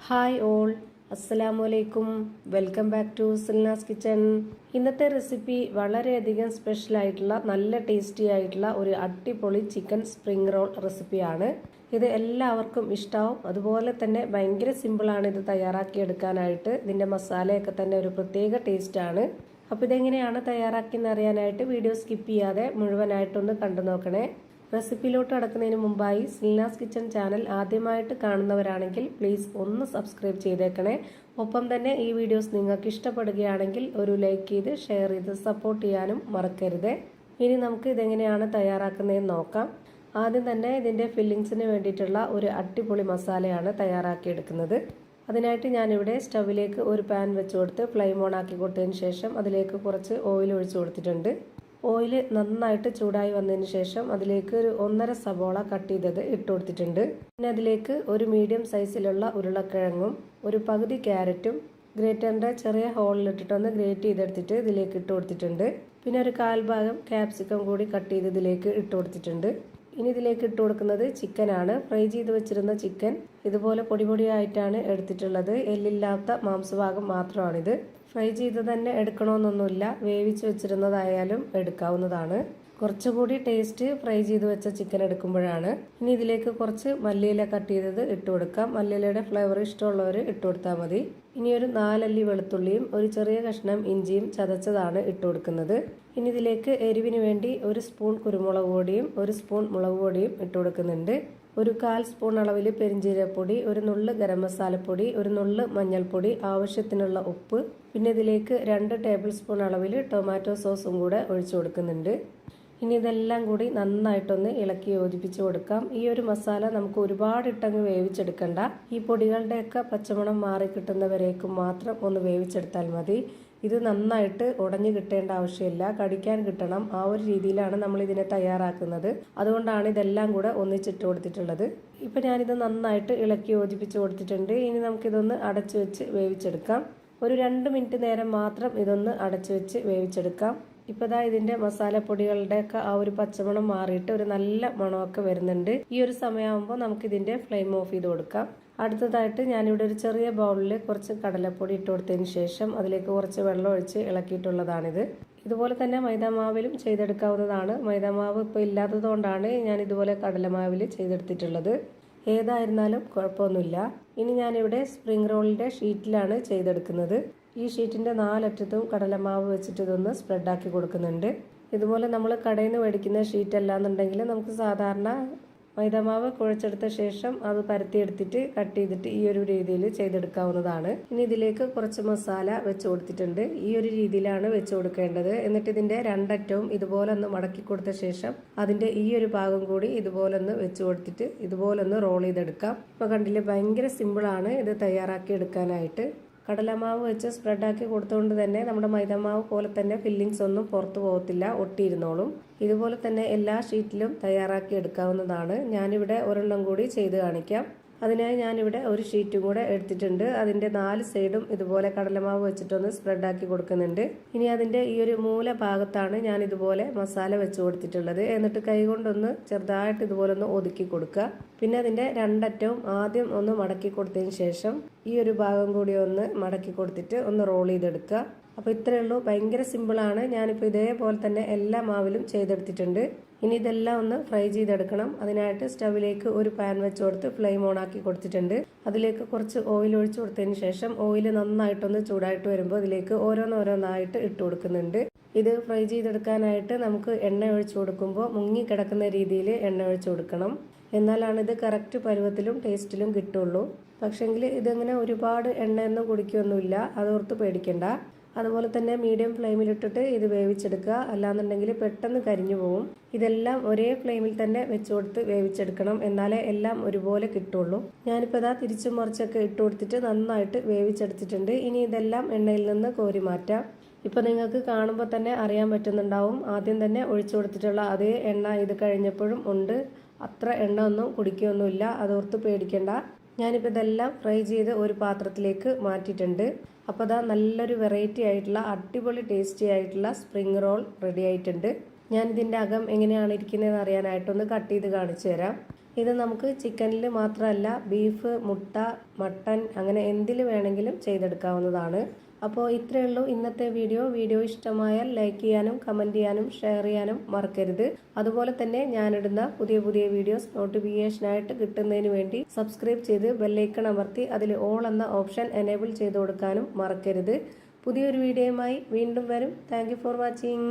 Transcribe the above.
Hi all, അസ്സലാമലൈക്കും. Welcome back to Silna's kitchen. ഇന്നത്തെ recipe വളരെയധികം സ്പെഷ്യൽ ആയിട്ടുള്ള നല്ല ടേസ്റ്റി ആയിട്ടുള്ള ഒരു അടിപൊളി ചിക്കൻ സ്പ്രിംഗ് റോൾ റെസിപ്പിയാണ്. ഇത് എല്ലാവർക്കും ഇഷ്ടമാവും. അതുപോലെ തന്നെ ഭയങ്കര സിമ്പിളാണ് ഇത് തയ്യാറാക്കിയെടുക്കാനായിട്ട്. ഇതിൻ്റെ മസാലയൊക്കെ തന്നെ ഒരു പ്രത്യേക ടേസ്റ്റാണ്. അപ്പോൾ ഇതെങ്ങനെയാണ് തയ്യാറാക്കിയെന്ന് അറിയാനായിട്ട് വീഡിയോ സ്കിപ്പ് ചെയ്യാതെ മുഴുവനായിട്ടൊന്ന് കണ്ടു നോക്കണേ. റെസിപ്പിയിലോട്ട് കടക്കുന്നതിന് മുമ്പായി സിൽനാസ് കിച്ചൺ ചാനൽ ആദ്യമായിട്ട് കാണുന്നവരാണെങ്കിൽ പ്ലീസ് ഒന്ന് സബ്സ്ക്രൈബ് ചെയ്തേക്കണേ. ഒപ്പം തന്നെ ഈ വീഡിയോസ് നിങ്ങൾക്ക് ഇഷ്ടപ്പെടുകയാണെങ്കിൽ ഒരു ലൈക്ക് ചെയ്ത് ഷെയർ ചെയ്ത് സപ്പോർട്ട് ചെയ്യാനും മറക്കരുത്. ഇനി നമുക്ക് ഇതെങ്ങനെയാണ് തയ്യാറാക്കുന്നതെന്ന് നോക്കാം. ആദ്യം തന്നെ ഇതിൻ്റെ ഫില്ലിങ്സിന് വേണ്ടിയിട്ടുള്ള ഒരു അടിപൊളി മസാലയാണ് തയ്യാറാക്കിയെടുക്കുന്നത്. അതിനായിട്ട് ഞാനിവിടെ സ്റ്റവിലേക്ക് ഒരു പാൻ വെച്ച് കൊടുത്ത് ഫ്ലെയിം ഓൺ ആക്കി കൊടുത്തതിന് ശേഷം അതിലേക്ക് കുറച്ച് ഓയിൽ ഒഴിച്ചു കൊടുത്തിട്ടുണ്ട്. ഓയിൽ നന്നായിട്ട് ചൂടായി വന്നതിന് ശേഷം അതിലേക്ക് ഒരു 1.5 സബോള കട്ട് ചെയ്തത് ഇട്ട് കൊടുത്തിട്ടുണ്ട്. പിന്നെ അതിലേക്ക് ഒരു മീഡിയം സൈസിലുള്ള ഉരുളക്കിഴങ്ങും ഒരു പകുതി ക്യാരറ്റും ഗ്രേറ്ററിൻ്റെ ചെറിയ ഹോളിലിട്ടിട്ടൊന്ന് ഗ്രേറ്റ് ചെയ്തെടുത്തിട്ട് ഇതിലേക്ക് ഇട്ട് കൊടുത്തിട്ടുണ്ട്. പിന്നെ ഒരു 1/4 ഭാഗം ക്യാപ്സിക്കം കൂടി കട്ട് ചെയ്ത് ഇതിലേക്ക് ഇട്ട് കൊടുത്തിട്ടുണ്ട്. ഇനി ഇതിലേക്ക് ഇട്ട് കൊടുക്കുന്നത് ചിക്കനാണ്. ഫ്രൈ ചെയ്ത് വെച്ചിരുന്ന ചിക്കൻ ഇതുപോലെ പൊടി പൊടിയായിട്ടാണ് എടുത്തിട്ടുള്ളത്. എല്ലില്ലാത്ത മാംസഭാഗം മാത്രമാണിത്. ഫ്രൈ ചെയ്ത് തന്നെ എടുക്കണമെന്നൊന്നുമില്ല, വേവിച്ച് വെച്ചിരുന്നതായാലും എടുക്കാവുന്നതാണ്. കുറച്ചുകൂടി ടേസ്റ്റ് ഫ്രൈ ചെയ്ത് വെച്ച ചിക്കൻ എടുക്കുമ്പോഴാണ്. ഇനി ഇതിലേക്ക് കുറച്ച് മല്ലിയില കട്ട് ചെയ്തത് ഇട്ട് കൊടുക്കാം. മല്ലിയിലയുടെ ഫ്ലേവർ ഇഷ്ടമുള്ളവർ ഇട്ട് കൊടുത്താൽ മതി. ഇനി ഒരു 4 അല്ലി വെളുത്തുള്ളിയും ഒരു ചെറിയ കഷ്ണം ഇഞ്ചിയും ചതച്ചതാണ് ഇട്ട് കൊടുക്കുന്നത്. ഇനി ഇതിലേക്ക് എരിവിന് വേണ്ടി 1 സ്പൂൺ കുരുമുളക് പൊടിയും 1 സ്പൂൺ മുളക് പൊടിയും ഇട്ട് കൊടുക്കുന്നുണ്ട്. ഒരു 1/4 സ്പൂൺ അളവിൽ പെരിഞ്ജീരകപ്പൊടി, ഒരു നുള്ള് ഗരം മസാലപ്പൊടി, ഒരു നുള്ള് മഞ്ഞൾപ്പൊടി, ആവശ്യത്തിനുള്ള ഉപ്പ്, പിന്നെ ഇതിലേക്ക് 2 ടേബിൾ സ്പൂൺ അളവിൽ ടൊമാറ്റോ സോസും കൂടെ ഒഴിച്ചു കൊടുക്കുന്നുണ്ട്. ഇനി ഇതെല്ലാം കൂടി നന്നായിട്ടൊന്ന് ഇളക്കി യോജിപ്പിച്ച് കൊടുക്കാം. ഈ ഒരു മസാല നമുക്ക് ഒരുപാട് ഇട്ടങ്ങ് വേവിച്ചെടുക്കണ്ട. ഈ പൊടികളുടെയൊക്കെ പച്ചമണം മാറി കിട്ടുന്നവരേക്കും മാത്രം ഒന്ന് വേവിച്ചെടുത്താൽ മതി. ഇത് നന്നായിട്ട് ഉടഞ്ഞു കിട്ടേണ്ട ആവശ്യമില്ല, കടിക്കാൻ കിട്ടണം. ആ ഒരു രീതിയിലാണ് നമ്മൾ ഇതിനെ തയ്യാറാക്കുന്നത്. അതുകൊണ്ടാണ് ഇതെല്ലാം കൂടെ ഒന്നിച്ചിട്ട് കൊടുത്തിട്ടുള്ളത്. ഇപ്പം ഞാനിത് നന്നായിട്ട് ഇളക്കി യോജിപ്പിച്ച് കൊടുത്തിട്ടുണ്ട്. ഇനി നമുക്കിതൊന്ന് അടച്ചു വെച്ച് വേവിച്ചെടുക്കാം. ഒരു 2 മിനിറ്റ് നേരം മാത്രം ഇതൊന്ന് അടച്ചു വെച്ച് വേവിച്ചെടുക്കാം. ഇപ്പോൾ ഇതാ ഇതിൻ്റെ മസാലപ്പൊടികളുടെയൊക്കെ ആ ഒരു പച്ചമണം മാറിയിട്ട് ഒരു നല്ല മണമൊക്കെ വരുന്നുണ്ട്. ഈ ഒരു സമയമാകുമ്പോൾ നമുക്കിതിൻ്റെ ഫ്ലെയിം ഓഫ് ചെയ്ത് കൊടുക്കാം. അടുത്തതായിട്ട് ഞാനിവിടെ ഒരു ചെറിയ ബൗളിൽ കുറച്ച് കടലപ്പൊടി ഇട്ട് കൊടുത്തതിന് ശേഷം അതിലേക്ക് കുറച്ച് വെള്ളം ഒഴിച്ച് ഇളക്കിയിട്ടുള്ളതാണിത്. ഇതുപോലെ തന്നെ മൈദാമാവിലും ചെയ്തെടുക്കാവുന്നതാണ്. മൈദാമാവ് ഇപ്പോൾ ഇല്ലാത്തതുകൊണ്ടാണ് ഞാൻ ഇതുപോലെ കടലമാവിൽ ചെയ്തെടുത്തിട്ടുള്ളത്. ഏതായിരുന്നാലും കുഴപ്പമൊന്നുമില്ല. ഇനി ഞാനിവിടെ സ്പ്രിംഗ് റോളിൻ്റെ ഷീറ്റിലാണ് ചെയ്തെടുക്കുന്നത്. ഈ ഷീറ്റിൻ്റെ 4 അറ്റത്തും കടലമാവ് വെച്ചിട്ട് ഇതൊന്ന് സ്പ്രെഡാക്കി കൊടുക്കുന്നുണ്ട്. ഇതുപോലെ നമ്മൾ കടയിൽ നിന്ന് മേടിക്കുന്ന ഷീറ്റ് അല്ലാന്നുണ്ടെങ്കിൽ നമുക്ക് സാധാരണ മൈദാമാവ് കുഴച്ചെടുത്ത ശേഷം അത് പരത്തിയെടുത്തിട്ട് കട്ട് ചെയ്തിട്ട് ഈ ഒരു രീതിയിൽ ചെയ്തെടുക്കാവുന്നതാണ്. ഇനി ഇതിലേക്ക് കുറച്ച് മസാല വെച്ച് കൊടുത്തിട്ടുണ്ട്. ഈ ഒരു രീതിയിലാണ് വെച്ച് കൊടുക്കേണ്ടത്. എന്നിട്ട് ഇതിൻ്റെ 2 അറ്റവും ഇതുപോലെ ഒന്ന് മടക്കി കൊടുത്ത ശേഷം അതിൻ്റെ ഈ ഒരു ഭാഗം കൂടി ഇതുപോലെ ഒന്ന് വെച്ച് കൊടുത്തിട്ട് ഇതുപോലെ ഒന്ന് റോൾ ചെയ്തെടുക്കാം. ഇപ്പോൾ കണ്ടില്ലേ, ഭയങ്കര സിമ്പിളാണ് ഇത് തയ്യാറാക്കി എടുക്കാനായിട്ട്. കടലമാവ് വെച്ച് സ്പ്രെഡാക്കി കൊടുത്തുകൊണ്ട് തന്നെ നമ്മുടെ മൈദാമാവ് പോലെ തന്നെ ഫില്ലിങ്സ് ഒന്നും പുറത്തു പോകത്തില്ല, ഒട്ടിയിരുന്നോളും. ഇതുപോലെ തന്നെ എല്ലാ ഷീറ്റിലും തയ്യാറാക്കി എടുക്കാവുന്നതാണ്. ഞാനിവിടെ ഒരെണ്ണം കൂടി ചെയ്ത് കാണിക്കാം. അതിനായി ഞാനിവിടെ ഒരു ഷീറ്റും കൂടെ എടുത്തിട്ടുണ്ട്. അതിൻ്റെ 4 സൈഡും ഇതുപോലെ കടലമാവ് വെച്ചിട്ടൊന്ന് സ്പ്രെഡാക്കി കൊടുക്കുന്നുണ്ട്. ഇനി അതിൻ്റെ ഈ ഒരു മൂല ഭാഗത്താണ് ഞാൻ ഇതുപോലെ മസാല വെച്ച് കൊടുത്തിട്ടുള്ളത്. എന്നിട്ട് കൈകൊണ്ടൊന്ന് ചെറുതായിട്ട് ഇതുപോലെ ഒന്ന് ഒതുക്കി കൊടുക്കുക. പിന്നെ അതിൻ്റെ 2 അറ്റവും ആദ്യം ഒന്ന് മടക്കി കൊടുത്തതിന് ശേഷം ഈ ഒരു ഭാഗം കൂടി ഒന്ന് മടക്കി കൊടുത്തിട്ട് ഒന്ന് റോൾ ചെയ്തെടുക്കുക. അപ്പോൾ ഇത്രയേ ഉള്ളൂ, ഭയങ്കര സിമ്പിളാണ്. ഞാനിപ്പോൾ ഇതേപോലെ തന്നെ എല്ലാ മാവിലും ചെയ്തെടുത്തിട്ടുണ്ട്. ഇനി ഇതെല്ലാം ഒന്ന് ഫ്രൈ ചെയ്തെടുക്കണം. അതിനായിട്ട് സ്റ്റവിലേക്ക് ഒരു പാൻ വെച്ച് കൊടുത്ത് ഫ്ലെയിം ഓൺ ആക്കി കൊടുത്തിട്ടുണ്ട്. അതിലേക്ക് കുറച്ച് ഓയിൽ ഒഴിച്ചു കൊടുത്തതിന് ശേഷം ഓയിൽ നന്നായിട്ടൊന്ന് ചൂടായിട്ട് വരുമ്പോൾ ഇതിലേക്ക് ഓരോന്നോരോന്നായിട്ട് ഇട്ട് കൊടുക്കുന്നുണ്ട്. ഇത് ഫ്രൈ ചെയ്തെടുക്കാനായിട്ട് നമുക്ക് എണ്ണ ഒഴിച്ചു കൊടുക്കുമ്പോൾ മുങ്ങിക്കിടക്കുന്ന രീതിയിൽ എണ്ണ ഒഴിച്ചു കൊടുക്കണം. എന്നാലാണ് ഇത് കറക്റ്റ് പരുവത്തിലും ടേസ്റ്റിലും കിട്ടുള്ളൂ. പക്ഷെങ്കിൽ ഇതങ്ങനെ ഒരുപാട് എണ്ണയൊന്നും കുടിക്കുകയൊന്നുമില്ല, അതോർത്ത് പേടിക്കണ്ട. അതുപോലെ തന്നെ മീഡിയം ഫ്ലെയിമിലിട്ടിട്ട് ഇത് വേവിച്ചെടുക്കുക, അല്ലാന്നുണ്ടെങ്കിൽ പെട്ടെന്ന് കരിഞ്ഞു പോകും. ഇതെല്ലാം ഒരേ ഫ്ലെയിമിൽ തന്നെ വെച്ച് കൊടുത്ത് വേവിച്ചെടുക്കണം, എന്നാലേ എല്ലാം ഒരുപോലെ കിട്ടുള്ളൂ. ഞാനിപ്പോൾ ഇതാ തിരിച്ചും മറിച്ചൊക്കെ ഇട്ട് കൊടുത്തിട്ട് നന്നായിട്ട് വേവിച്ചെടുത്തിട്ടുണ്ട്. ഇനി ഇതെല്ലാം എണ്ണയിൽ നിന്ന് കോരി മാറ്റാം. ഇപ്പോൾ നിങ്ങൾക്ക് കാണുമ്പോൾ തന്നെ അറിയാൻ പറ്റുന്നുണ്ടാവും, ആദ്യം തന്നെ ഒഴിച്ചു കൊടുത്തിട്ടുള്ള അതേ എണ്ണ ഇത് കഴിഞ്ഞപ്പോഴും ഉണ്ട്. അത്ര എണ്ണ ഒന്നും കുടിക്കുകയൊന്നുമില്ല, അതോർത്ത് പേടിക്കണ്ട. ഞാനിപ്പോൾ ഇതെല്ലാം ഫ്രൈ ചെയ്ത് ഒരു പാത്രത്തിലേക്ക് മാറ്റിയിട്ടുണ്ട്. അപ്പോൾ അതാ നല്ലൊരു വെറൈറ്റി ആയിട്ടുള്ള അടിപൊളി ടേസ്റ്റി ആയിട്ടുള്ള സ്പ്രിംഗ് റോൾ റെഡി ആയിട്ടുണ്ട്. ഞാനിതിൻ്റെ അകം എങ്ങനെയാണ് ഇരിക്കുന്നതെന്ന് അറിയാനായിട്ടൊന്ന് കട്ട് ചെയ്ത് കാണിച്ചു തരാം. ഇത് നമുക്ക് ചിക്കനിൽ മാത്രമല്ല ബീഫ്, മുട്ട, മട്ടൺ അങ്ങനെ എന്തിൽ വേണമെങ്കിലും ചെയ്തെടുക്കാവുന്നതാണ്. അപ്പോൾ ഇത്രയേ ഉള്ളൂ ഇന്നത്തെ വീഡിയോ ഇഷ്ടമായാൽ ലൈക്ക് ചെയ്യാനും കമൻറ്റ് ചെയ്യാനും ഷെയർ ചെയ്യാനും മറക്കരുത്. അതുപോലെ തന്നെ ഞാനിടുന്ന പുതിയ വീഡിയോസ് നോട്ടിഫിക്കേഷനായിട്ട് കിട്ടുന്നതിന് വേണ്ടി സബ്സ്ക്രൈബ് ചെയ്ത് ബെല്ലൈക്കൺ അമർത്തി അതിൽ ഓൾ എന്ന ഓപ്ഷൻ എനേബിൾ ചെയ്ത് കൊടുക്കാനും മറക്കരുത്. പുതിയൊരു വീഡിയോയുമായി വീണ്ടും വരും. Thank you for watching.